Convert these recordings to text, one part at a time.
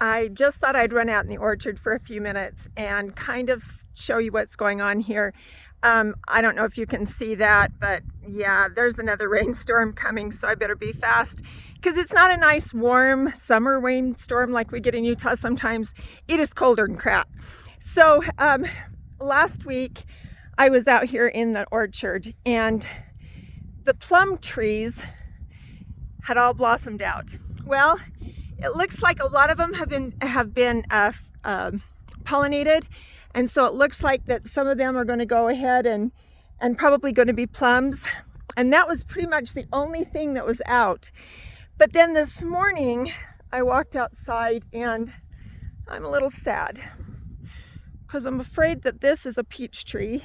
I just thought I'd run out in the orchard for a few minutes and kind of show you what's going on here. I don't know if you can see that, but yeah, there's another rainstorm coming, so I better be fast because it's not a nice warm summer rainstorm like we get in Utah sometimes. It is colder than crap. So last week I was out here in the orchard and the plum trees had all blossomed out. Well, it looks like a lot of them have been pollinated, and so it looks like that some of them are going to go ahead and probably going to be plums. And that was pretty much the only thing that was out. But then this morning I walked outside and I'm a little sad because I'm afraid that this is a peach tree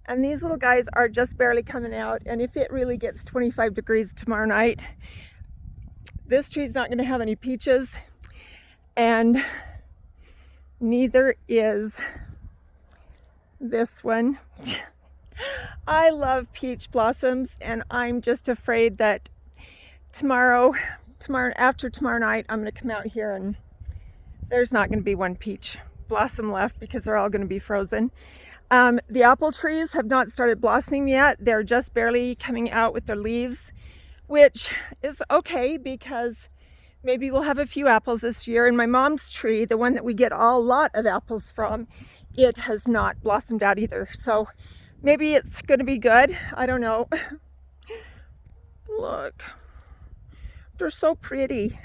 and these little guys are just barely coming out, and if it really gets 25 degrees tomorrow night, this tree's not going to have any peaches, and neither is this one. I love peach blossoms, and I'm just afraid that after tomorrow night, I'm going to come out here and there's not going to be one peach blossom left because they're all going to be frozen. The apple trees have not started blossoming yet. They're just barely coming out with their leaves, which is okay because maybe we'll have a few apples this year. And my mom's tree, the one that we get a lot of apples from, it has not blossomed out either. So maybe it's going to be good. I don't know. Look, they're so pretty.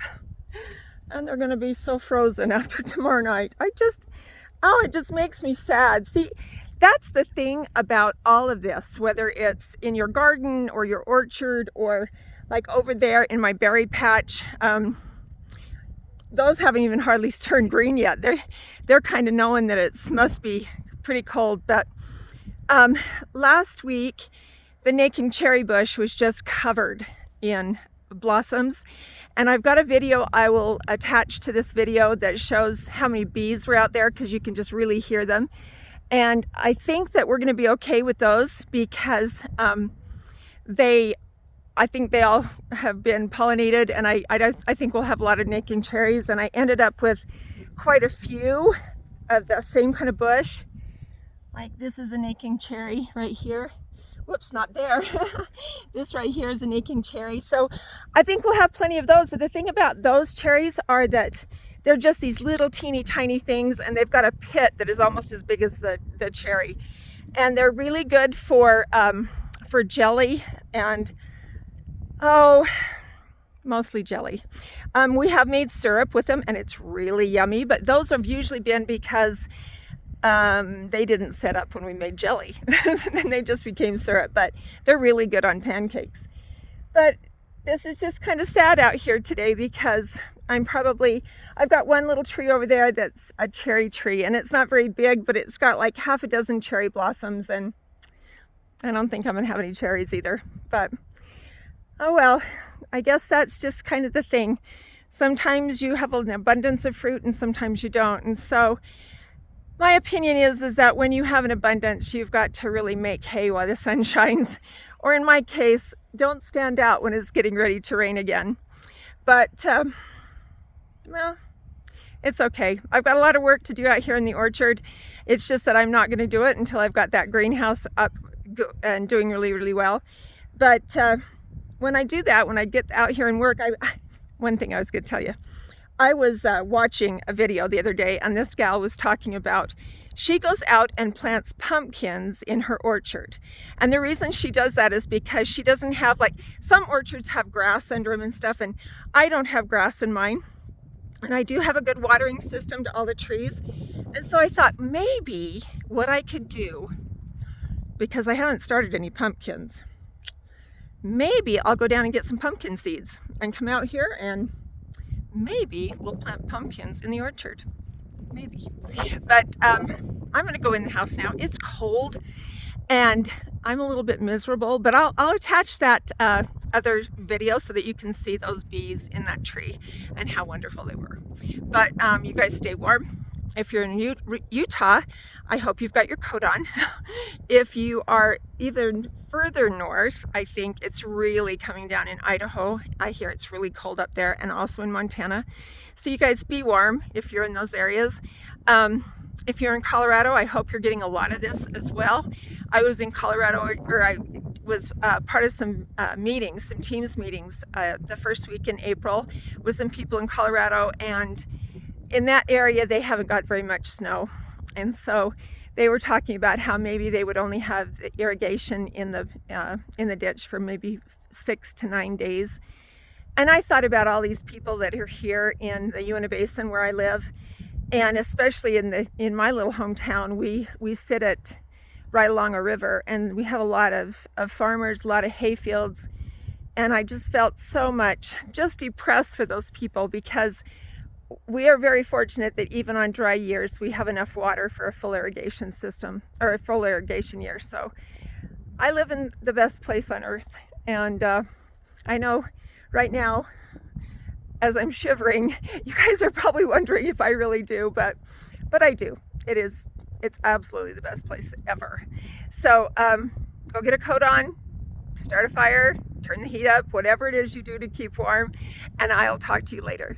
And they're going to be so frozen after tomorrow night. it just makes me sad. See, that's the thing about all of this, whether it's in your garden or your orchard or like over there in my berry patch. Those haven't even hardly turned green yet. They're kind of knowing that it must be pretty cold. But last week, the Nanking cherry bush was just covered in blossoms, and I've got a video I will attach to this video that shows how many bees were out there because you can just really hear them. And I think that we're going to be okay with those because I think they all have been pollinated, and I think we'll have a lot of Nanking cherries. And I ended up with quite a few of the same kind of bush. Like this is a Nanking cherry right here. Whoops, not there. This right here is a Nanking cherry. So I think we'll have plenty of those. But the thing about those cherries are that they're just these little teeny tiny things, and they've got a pit that is almost as big as the cherry. And they're really good for jelly and, mostly jelly. We have made syrup with them, and it's really yummy. But those have usually been because they didn't set up when we made jelly. Then they just became syrup, but they're really good on pancakes. But this is just kind of sad out here today because I've got one little tree over there that's a cherry tree, and it's not very big, but it's got like half a dozen cherry blossoms, and I don't think I'm gonna have any cherries either. But oh well, I guess that's just kind of the thing. Sometimes you have an abundance of fruit and sometimes you don't. And so my opinion is that when you have an abundance, you've got to really make hay while the sun shines. Or in my case, don't stand out when it's getting ready to rain again. But, well, it's okay. I've got a lot of work to do out here in the orchard. It's just that I'm not going to do it until I've got that greenhouse up and doing really, really well. But when I do that, when I get out here and work, one thing I was going to tell you. I was watching a video the other day, and this gal was talking about she goes out and plants pumpkins in her orchard. And the reason she does that is because she doesn't have, like, some orchards have grass under them and stuff, and I don't have grass in mine. And I do have a good watering system to all the trees. And so I thought maybe what I could do, because I haven't started any pumpkins, maybe I'll go down and get some pumpkin seeds and come out here and maybe we'll plant pumpkins in the orchard. Maybe. But I'm going to go in the house now. It's cold and I'm a little bit miserable, but I'll attach that other video so that you can see those bees in that tree and how wonderful they were. But you guys stay warm If you're in Utah, I hope you've got your coat on. If you are even further north, I think it's really coming down in Idaho. I hear it's really cold up there, and also in Montana. So you guys be warm if you're in those areas. If you're in Colorado, I hope you're getting a lot of this as well. I was in Colorado, or I was part of some meetings, some Teams meetings the first week in April with some people in Colorado, and in that area they haven't got very much snow, and so they were talking about how maybe they would only have the irrigation in the ditch for maybe 6 to 9 days. And I thought about all these people that are here in the Uinta Basin where I live, and especially in my little hometown. We sit right along a river, and we have a lot of farmers, a lot of hay fields, and I just felt so much just depressed for those people, because we are very fortunate that even on dry years we have enough water for a full irrigation system, or a full irrigation year. So I live in the best place on earth, and I know right now, as I'm shivering, you guys are probably wondering if I really do, but I do. It's absolutely the best place ever. So go get a coat on, start a fire, turn the heat up, whatever it is you do to keep warm, and I'll talk to you later.